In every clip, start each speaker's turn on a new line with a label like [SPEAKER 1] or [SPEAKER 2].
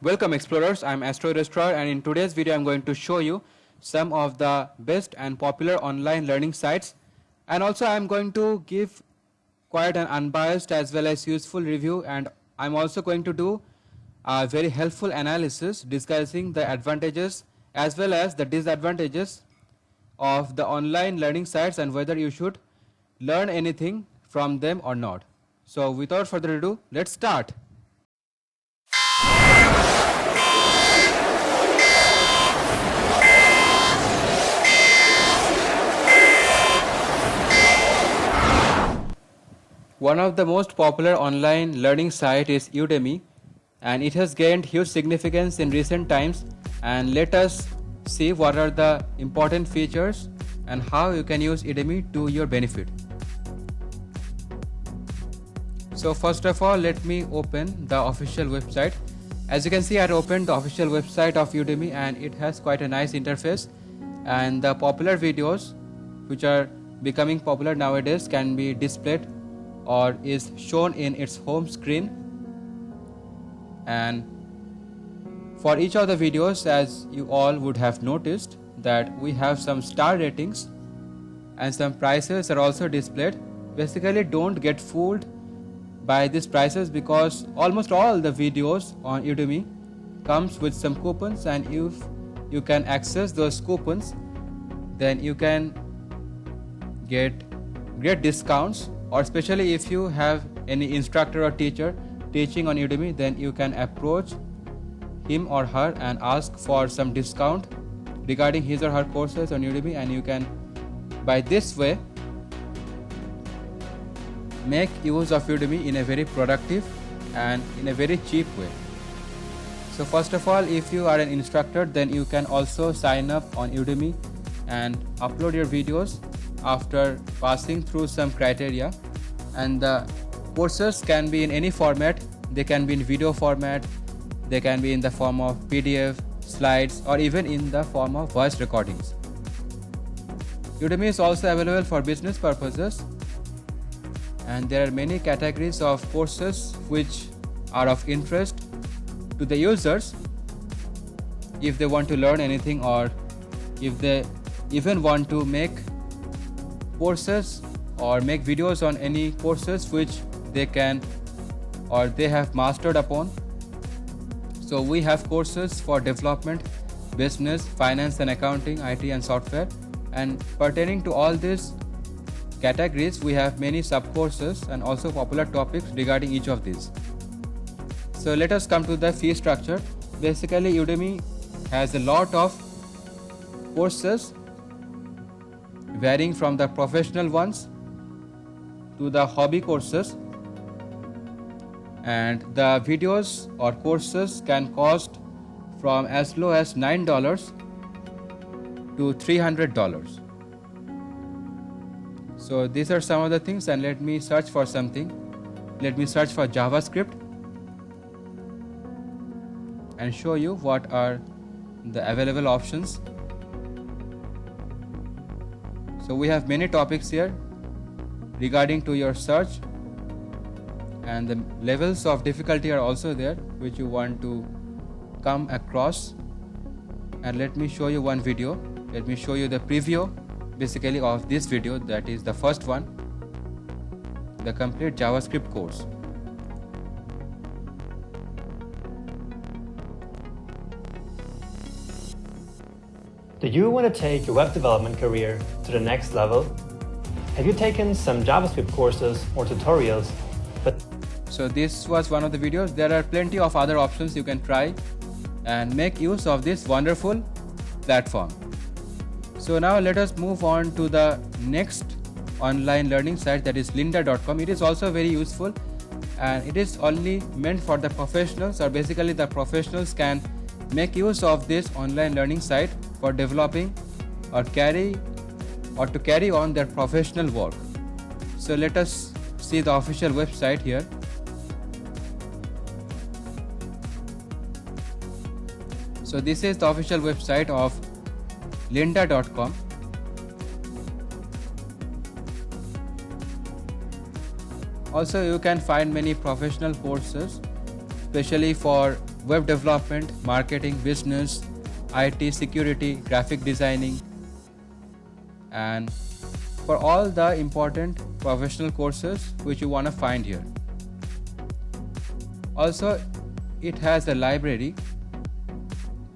[SPEAKER 1] Welcome explorers, I'm Astro Registrar, and in today's video I'm going to show you some of the best and popular online learning sites, and also I'm going to give quite an unbiased as well as useful review, and I'm also going to do a very helpful analysis discussing the advantages as well as the disadvantages of the online learning sites and whether you should learn anything from them or not. So without further ado, let's start. One of the most popular online learning site is Udemy, and it has gained huge significance in recent times. And let us see what are the important features and how you can use Udemy to your benefit. So first of all, let me open the official website. As you can see, I opened the official website of Udemy and it has quite a nice interface, and the popular videos which are becoming popular nowadays can be displayed or is shown in its home screen. And for each of the videos, as you all would have noticed, that we have some star ratings and some prices are also displayed. Basically, don't get fooled by these prices because almost all the videos on Udemy comes with some coupons, and if you can access those coupons, then you can get great discounts, or especially if you have any instructor or teacher teaching on Udemy, then you can approach him or her and ask for some discount regarding his or her courses on Udemy, and you can by this way make use of Udemy in a very productive and in a very cheap way. So first of all, if you are an instructor, then you can also sign up on Udemy and upload your videos after passing through some criteria, and the courses can be in any format. They can be in video format, they can be in the form of PDF, slides, or even in the form of voice recordings. Udemy is also available for business purposes, and there are many categories of courses which are of interest to the users if they want to learn anything, or if they even want to make courses or make videos on any courses which they can or they have mastered upon. So we have courses for development, business, finance and accounting, IT and software, and pertaining to all these categories we have many sub courses and also popular topics regarding each of these. So let us come to the fee structure. Basically, Udemy has a lot of courses varying from the professional ones to the hobby courses, and the videos or courses can cost from as low as $9 to $300. So these are some of the things, and let me search for something. Let me search for JavaScript and show you what are the available options. So we have many topics here regarding to your search, and the levels of difficulty are also there which you want to come across. And let me show you one video. Let me show you the preview basically of this video, that is the first one, the complete JavaScript course.
[SPEAKER 2] Do you want to take your web development career to the next level? Have you taken some JavaScript courses or tutorials,
[SPEAKER 1] So this was one of the videos. There are plenty of other options you can try and make use of this wonderful platform. So now let us move on to the next online learning site, that is lynda.com. It is also very useful, and it is only meant for the professionals, or basically the professionals can make use of this online learning site for developing or to carry on their professional work. So let us see the official website here. So this is the official website of lynda.com. Also, you can find many professional courses, especially for web development, marketing, business, IT, security, graphic designing, and for all the important professional courses which you want to find here. Also, it has a library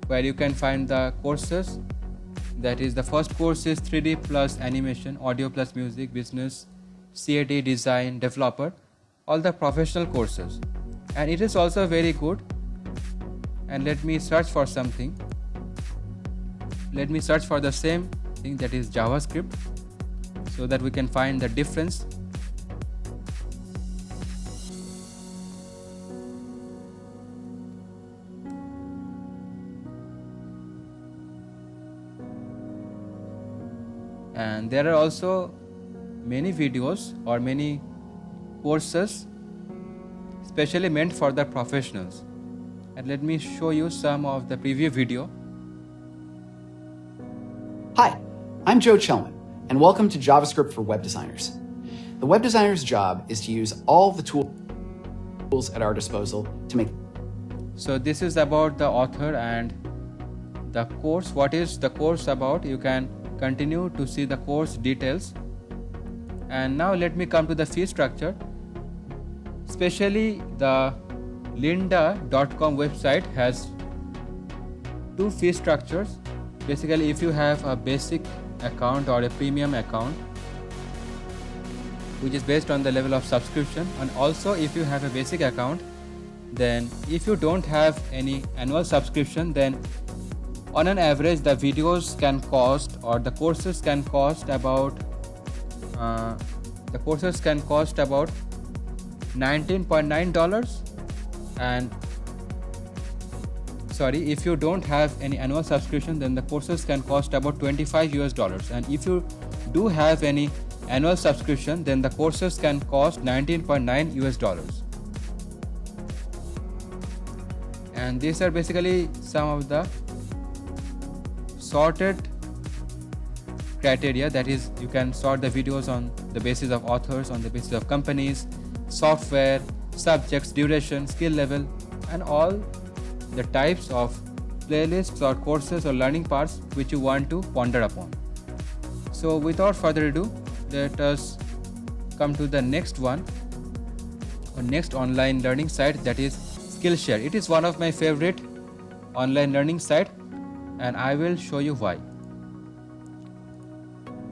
[SPEAKER 1] where you can find the courses. That is, the first course is 3D plus animation, audio plus music, business, CAD, design, developer, all the professional courses. And it is also very good. And let me search for something. Let me search for the same thing, that is JavaScript, so that we can find the difference. And there are also many videos or many courses specially meant for the professionals. And let me show you some of the preview video.
[SPEAKER 3] Hi, I'm Joe Chelman, and welcome to JavaScript for Web Designers. The web designer's job is to use all the tools at our disposal to make.
[SPEAKER 1] So this is about the author and the course. What is the course about? You can continue to see the course details. And now let me come to the fee structure. Especially the lynda.com website has two fee structures. Basically, if you have a basic account or a premium account, which is based on the level of subscription, and also if you have a basic account, then if you don't have any annual subscription, then on an average the videos can cost, or the courses can cost about $19.9. And sorry, if you don't have any annual subscription, then the courses can cost about $25. And if you do have any annual subscription, then the courses can cost $19.9. And these are basically some of the sorted criteria. That is, you can sort the videos on the basis of authors, on the basis of companies, software, subjects, duration, skill level, and all the types of playlists or courses or learning paths which you want to ponder upon. So without further ado, let us come to the next one, or next online learning site, that is Skillshare. It is one of my favorite online learning site, and I will show you why.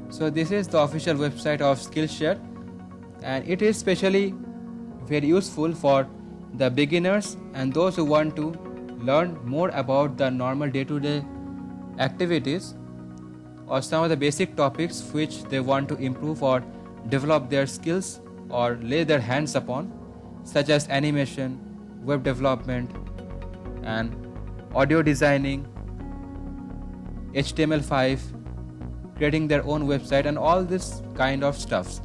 [SPEAKER 1] So this is the official website of Skillshare, and it is specially very useful for the beginners and those who want to learn more about the normal day-to-day activities or some of the basic topics which they want to improve or develop their skills or lay their hands upon, such as animation, web development, and audio designing, HTML5, creating their own website, and all this kind of stuff.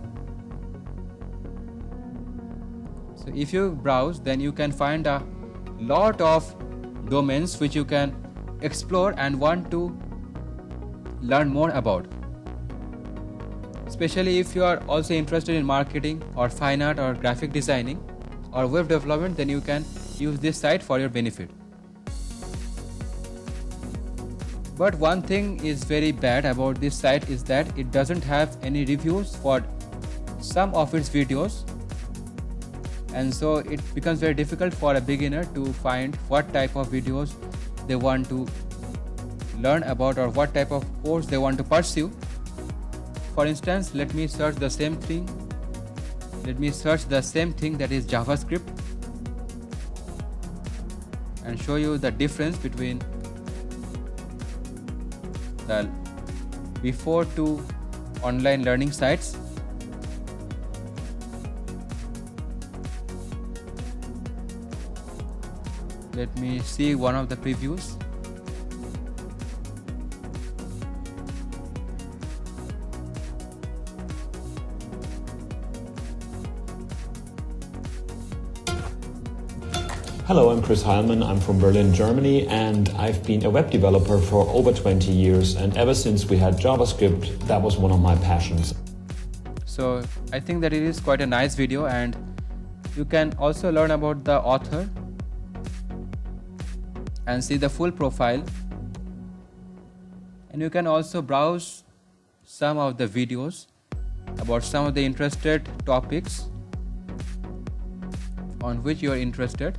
[SPEAKER 1] So if you browse, then you can find a lot of domains which you can explore and want to learn more about. Especially if you are also interested in marketing or fine art or graphic designing or web development, then you can use this site for your benefit. But one thing is very bad about this site is that it doesn't have any reviews for some of its videos, and so it becomes very difficult for a beginner to find what type of videos they want to learn about or what type of course they want to pursue. For instance, let me search the same thing, that is JavaScript, and show you the difference between the before two online learning sites. Let me see one of the previews.
[SPEAKER 4] Hello, I'm Chris Heilmann. I'm from Berlin, Germany, and I've been a web developer for over 20 years. And ever since we had JavaScript, that was one of my passions.
[SPEAKER 1] So I think that it is quite a nice video, and you can also learn about the author. and see the full profile, and you can also browse some of the videos about some of the interested topics on which you are interested.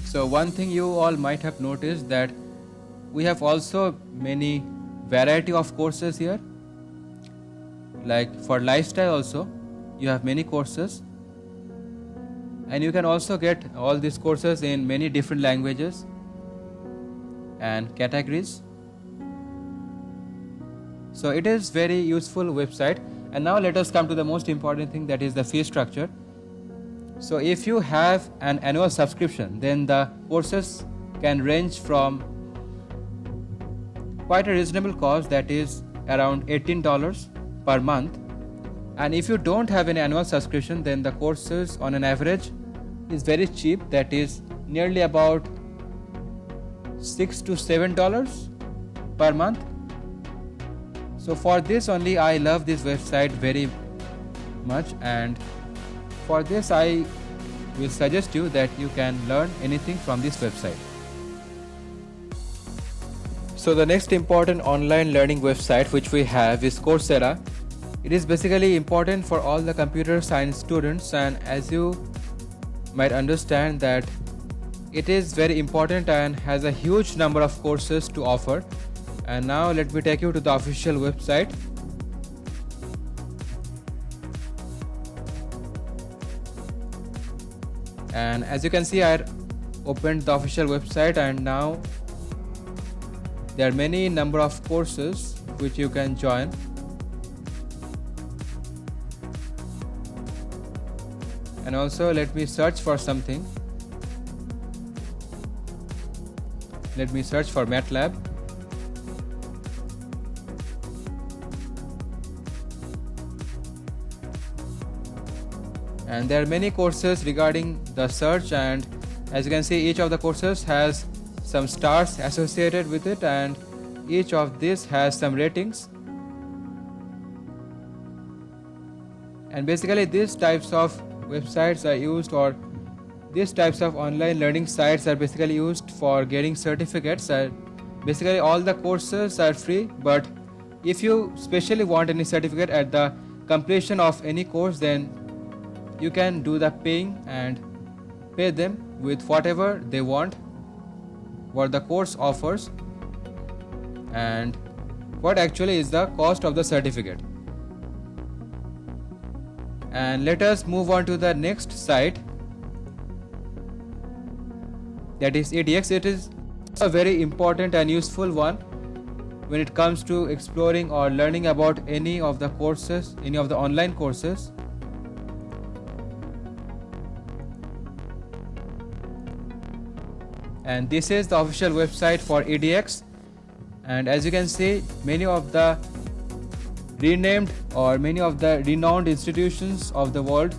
[SPEAKER 1] So one thing you all might have noticed that we have also many variety of courses here. Like for lifestyle also, you have many courses, and you can also get all these courses in many different languages and categories. So it is very useful website. And now let us come to the most important thing, that is the fee structure. So if you have an annual subscription, then the courses can range from quite a reasonable cost, that is around $18 per month. And if you don't have an annual subscription, then the courses on an average is very cheap, that is nearly about $6 to $7 per month. So for this only I love this website very much, and for this I will suggest you that you can learn anything from this website. So the next important online learning website which we have is Coursera. It is basically important for all the computer science students, and as you might understand that it is very important and has a huge number of courses to offer. And now let me take you to the official website. And as you can see, I opened the official website, and now there are many number of courses which you can join. And also let me search for something. Let me search for MATLAB. And there are many courses regarding the search, and as you can see, each of the courses has some stars associated with it, and each of these has some ratings. And basically these types of websites are used, or these types of online learning sites are basically used for getting certificates. Basically all the courses are free, but if you specially want any certificate at the completion of any course, then you can do the paying and pay them with whatever they want, what the course offers, and what actually is the cost of the certificate. And let us move on to the next site, that is edX. It is a very important and useful one when it comes to exploring or learning about any of the courses, any of the online courses. And this is the official website for edX, and as you can see, many of the renamed or many of the renowned institutions of the world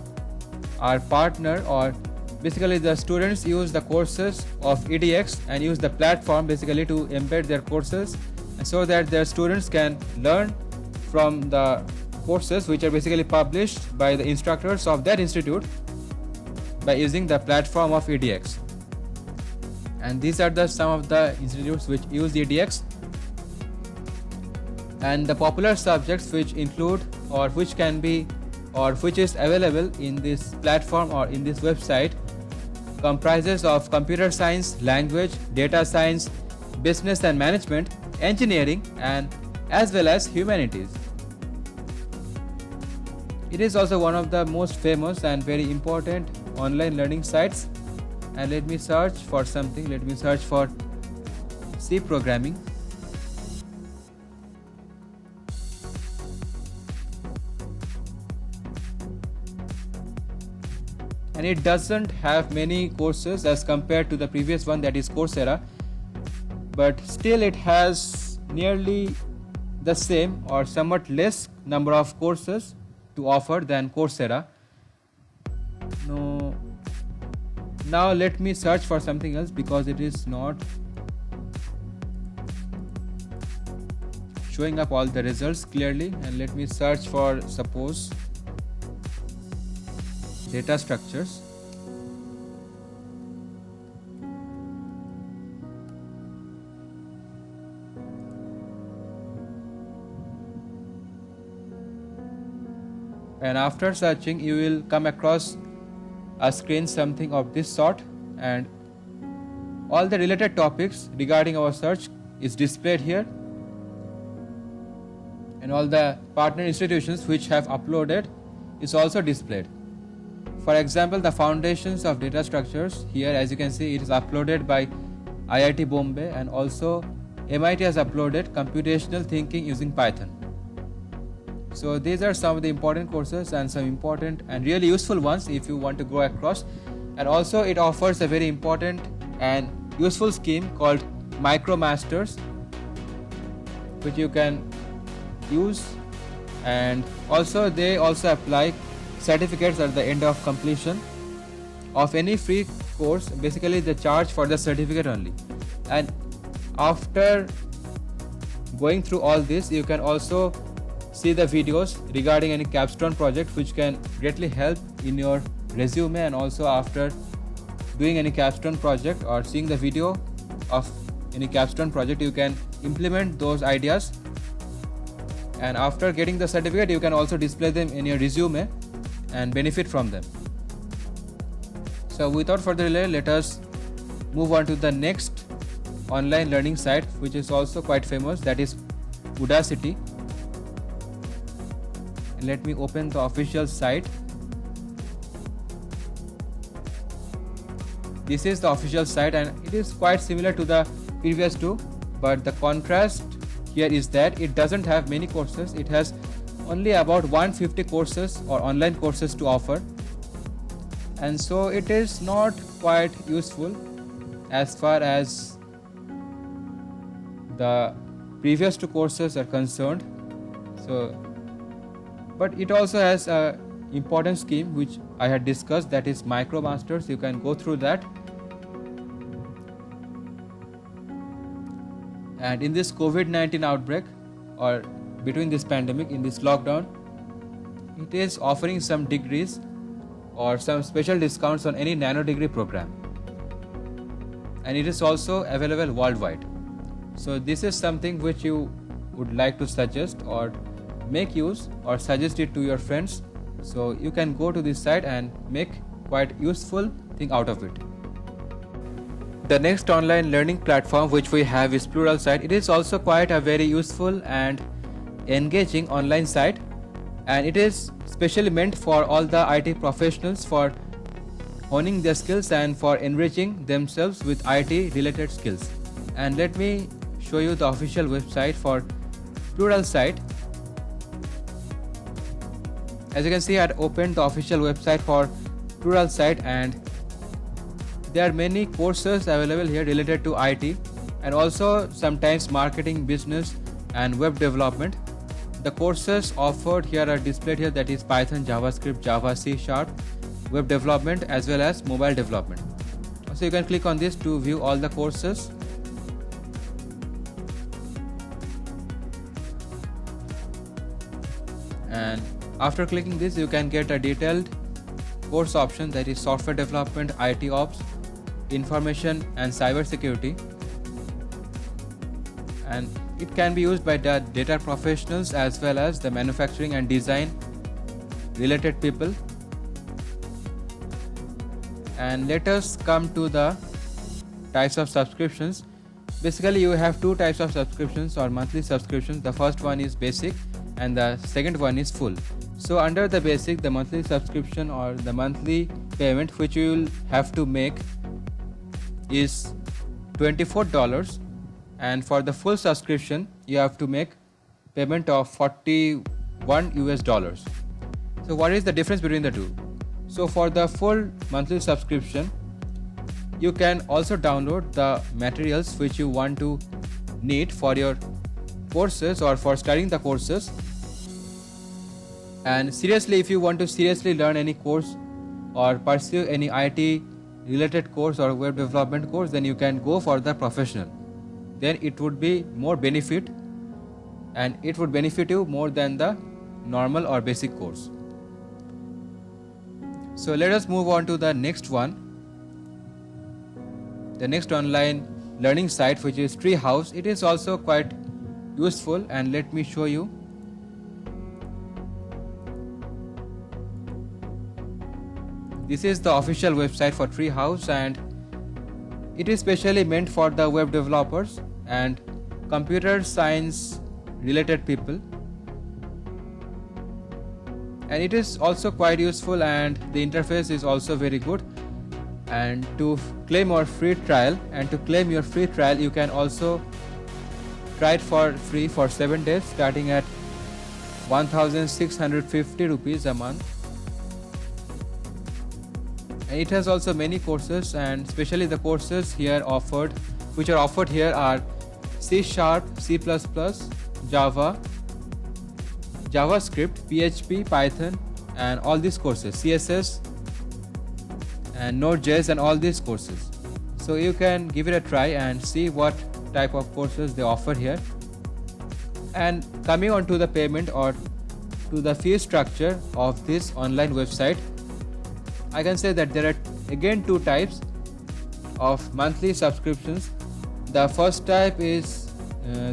[SPEAKER 1] are partner, or basically the students use the courses of edX and use the platform basically to embed their courses, so that their students can learn from the courses which are basically published by the instructors of that institute by using the platform of edX. And these are the some of the institutes which use edX. And the popular subjects which include, or which can be, or which is available in this platform or in this website, comprises of computer science, language, data science, business and management, engineering, and as well as humanities. It is also one of the most famous and very important online learning sites. And let me search for something. Let me search for C programming. And it doesn't have many courses as compared to the previous one, that is Coursera, but still it has nearly the same or somewhat less number of courses to offer than Coursera. No. Now let me search for something else, because it is not showing up all the results clearly. And let me search for, suppose, data structures. And after searching, you will come across a screen something of this sort, and all the related topics regarding our search is displayed here, and all the partner institutions which have uploaded is also displayed. For example, the foundations of data structures, here as you can see, it is uploaded by IIT Bombay, and also MIT has uploaded computational thinking using Python. So these are some of the important courses and some important and really useful ones if you want to go across. And also it offers a very important and useful scheme called MicroMasters, which you can use, and also they also apply certificates at the end of completion of any free course. Basically they charge for the certificate only, and after going through all this you can also see the videos regarding any capstone project which can greatly help in your resume. And also after doing any capstone project or seeing the video of any capstone project, you can implement those ideas, and after getting the certificate you can also display them in your resume and benefit from them. So without further delay, let us move on to the next online learning site which is also quite famous, that is Udacity. Let me open the official site. This is the official site, and it is quite similar to the previous two, but the contrast here is that it doesn't have many courses. It has only about 150 courses or online courses to offer, and so it is not quite useful as far as the previous two courses are concerned. But it also has a important scheme which I had discussed, that is MicroMasters. You can go through that. And in this COVID-19 outbreak, or between this pandemic, in this lockdown, it is offering some degrees or some special discounts on any nano degree program, and it is also available worldwide. So this is something which you would like to suggest or make use or suggest it to your friends. So you can go to this site and make quite useful thing out of it. The next online learning platform which we have is Pluralsight. It is also quite a very useful and engaging online site, and it is specially meant for all the IT professionals for honing their skills and for enriching themselves with IT related skills. And let me show you the official website for Pluralsight. As you can see, I had opened the official website for Pluralsight, and there are many courses available here related to IT, and also sometimes marketing, business and web development. The courses offered here are displayed here, that is Python, JavaScript, Java, C#, web development as well as mobile development. So you can click on this to view all the courses. And after clicking this, you can get a detailed course option, that is software development, IT ops, information and cyber security, and it can be used by the data professionals as well as the manufacturing and design related people. And let us come to the types of subscriptions. Basically you have two types of subscriptions or monthly subscriptions. The first one is basic and the second one is full. So under the basic, the monthly subscription or the monthly payment which you will have to make is $24, and for the full subscription you have to make payment of $41. So what is the difference between the two? So for the full monthly subscription, you can also download the materials which you want to need for your courses or for studying the courses. And seriously, if you want to seriously learn any course or pursue any IT related course or web development course, then you can go for the professional. Then it would be more benefit and it would benefit you more than the normal or basic course. So let us move on to the next one, the next online learning site, which is Treehouse. It is also quite useful, and let me show you. This is the official website for Treehouse, and it is specially meant for the web developers and computer science related people, and it is also quite useful, and the interface is also very good. And to claim your free trial, you can also try it for free for 7 days, starting at 1650 rupees a month. And it has also many courses, and especially the courses here offered, which are offered here, are C#, C++, Java, JavaScript, PHP, Python, and all these courses, CSS and Node.js, and all these courses. So you can give it a try and see what type of courses they offer here. And coming on to the payment or to the fee structure of this online website, I can say that there are again two types of monthly subscriptions. The first type is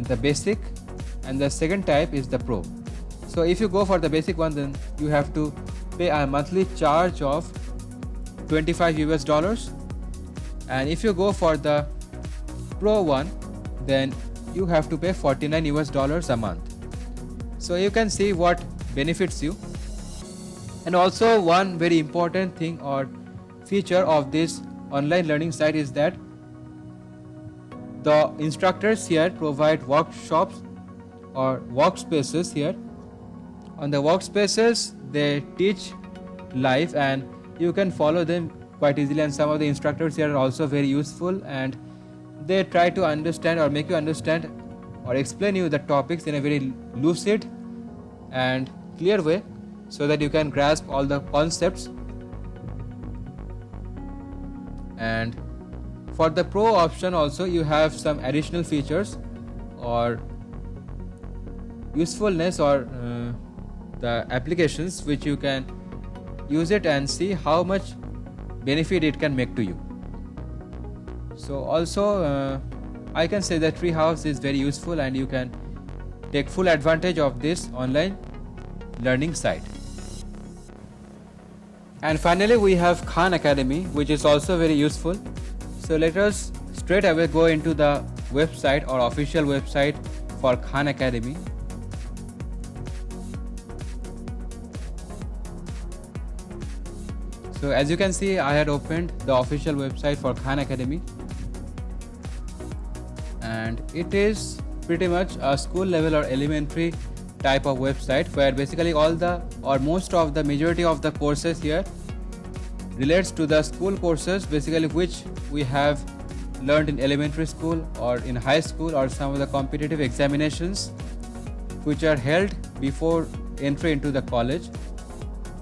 [SPEAKER 1] the basic, and the second type is the pro. So if you go for the basic one, then you have to pay a monthly charge of $25, and if you go for the pro one, then you have to pay $49 a month. So you can see what benefits you. And also one very important thing or feature of this online learning site is that the instructors here provide workshops or workspaces here. On the workspaces, they teach live, and you can follow them quite easily, and some of the instructors here are also very useful, and they try to understand or make you understand or explain you the topics in a very lucid and clear way, so that you can grasp all the concepts. And for the pro option also, you have some additional features or usefulness or the applications which you can use it and see how much benefit it can make to you. So also I can say that Treehouse is very useful, and you can take full advantage of this online learning site. And finally we have Khan Academy, which is also very useful. So let us straight away go into the website or official website for Khan Academy. So as you can see, I had opened the official website for Khan Academy, and it is pretty much a school level or elementary type of website, where basically all the or most of the majority of the courses here relates to the school courses, basically which we have learned in elementary school or in high school, or some of the competitive examinations which are held before entry into the college,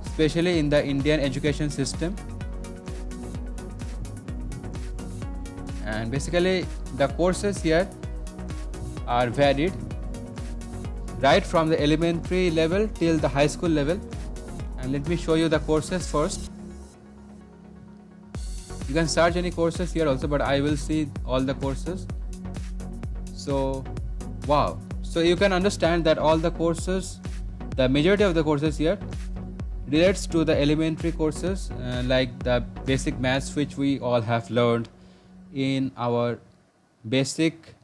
[SPEAKER 1] especially in the Indian education system. And basically the courses here are varied right from the elementary level till the high school level. And let me show you the courses first. You can search any courses here also, but I will see all the courses. So wow, so you can understand that all the courses, the majority of the courses here relates to the elementary courses, like the basic maths, which we all have learned in our basic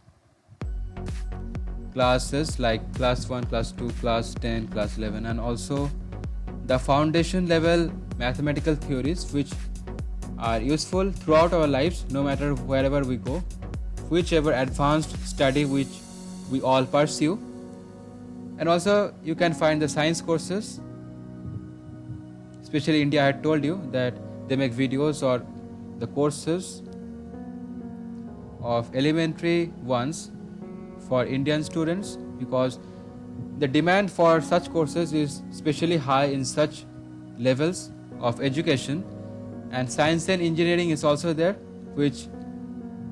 [SPEAKER 1] classes like class 1, class 2, class 10, class 11, and also the foundation level mathematical theories, which are useful throughout our lives, no matter wherever we go, whichever advanced study which we all pursue. And also you can find the science courses, especially India. I had told you that they make videos or the courses of elementary ones for Indian students, because the demand for such courses is especially high in such levels of education. And science and engineering is also there, which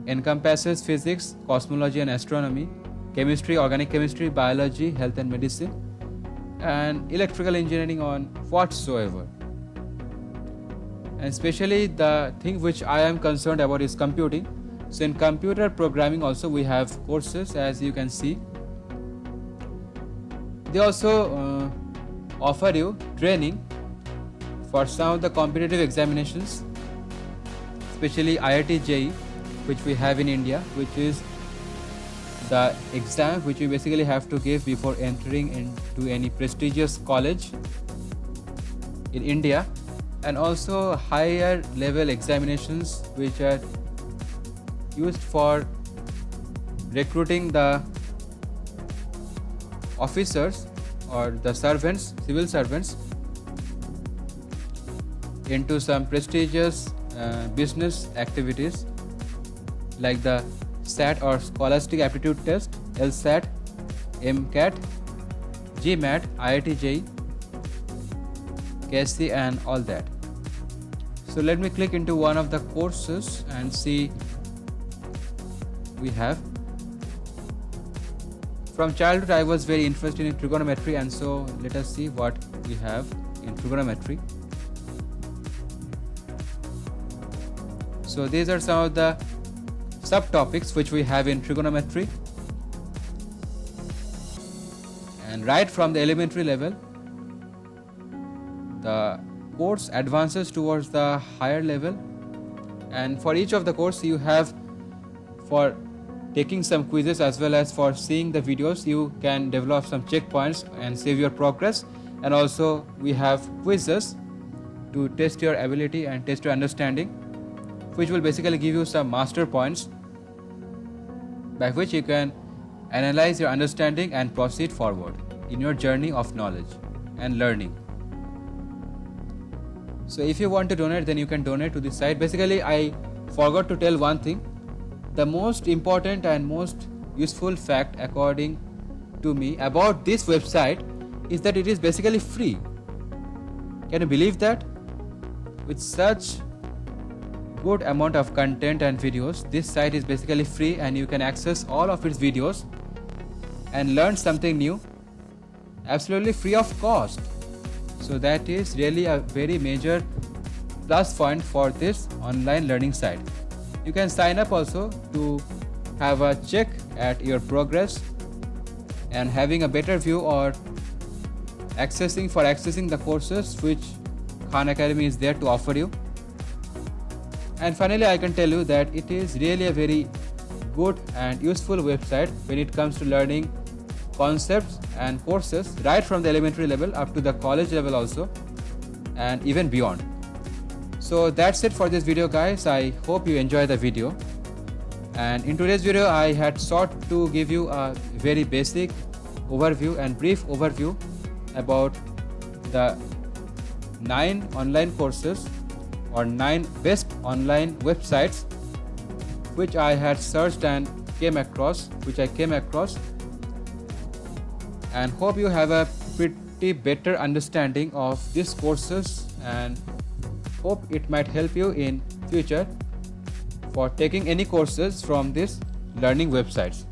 [SPEAKER 1] encompasses physics, cosmology and astronomy. chemistry, organic chemistry, biology, health and medicine, and electrical engineering on whatsoever. And especially the thing which I am concerned about is computing. So in computer programming also we have courses, as you can see. They also offer you training for some of the competitive examinations, especially IIT JEE, which we have in India, which is the exam which you basically have to give before entering into any prestigious college in India, and also higher level examinations which are used for recruiting the officers or the servants, civil servants, into some prestigious business activities like the SAT or Scholastic Aptitude Test, LSAT, MCAT, GMAT, IIT JEE, KSC and all that. So let me click into one of the courses and see. We have, from childhood I was very interested in trigonometry, and so let us see what we have in trigonometry. So these are some of the subtopics which we have in trigonometry, and right from the elementary level the course advances towards the higher level, and for each of the course you have, for taking some quizzes as well as for seeing the videos, you can develop some checkpoints and save your progress. And also we have quizzes to test your ability and test your understanding, which will basically give you some master points by which you can analyze your understanding and proceed forward in your journey of knowledge and learning. So if you want to donate, then you can donate to this site. Basically I forgot to tell one thing. The most important and most useful fact according to me about this website is that it is basically free. Can you believe that? With such good amount of content and videos, this site is basically free and you can access all of its videos and learn something new absolutely free of cost. So that is really a very major plus point for this online learning site. You can sign up also to have a check at your progress and having a better view or accessing the courses which Khan Academy is there to offer you. And finally I can tell you that it is really a very good and useful website when it comes to learning concepts and courses right from the elementary level up to the college level also, and even beyond. So that's it for this video guys. I hope you enjoy the video, and in today's video I had sought to give you a very basic overview and brief overview about the 9 online courses or 9 best online websites which I had searched and came across, and hope you have a pretty better understanding of these courses, and hope it might help you in future for taking any courses from these learning websites.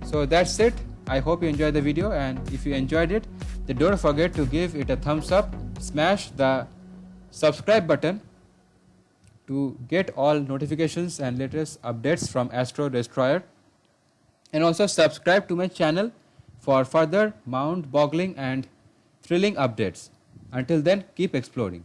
[SPEAKER 1] So that's it. I hope you enjoyed the video, and if you enjoyed it, then don't forget to give it a thumbs up, smash the subscribe button to get all notifications and latest updates from Astro Destroyer, and also subscribe to my channel for further mind-boggling and thrilling updates. Until then, keep exploring.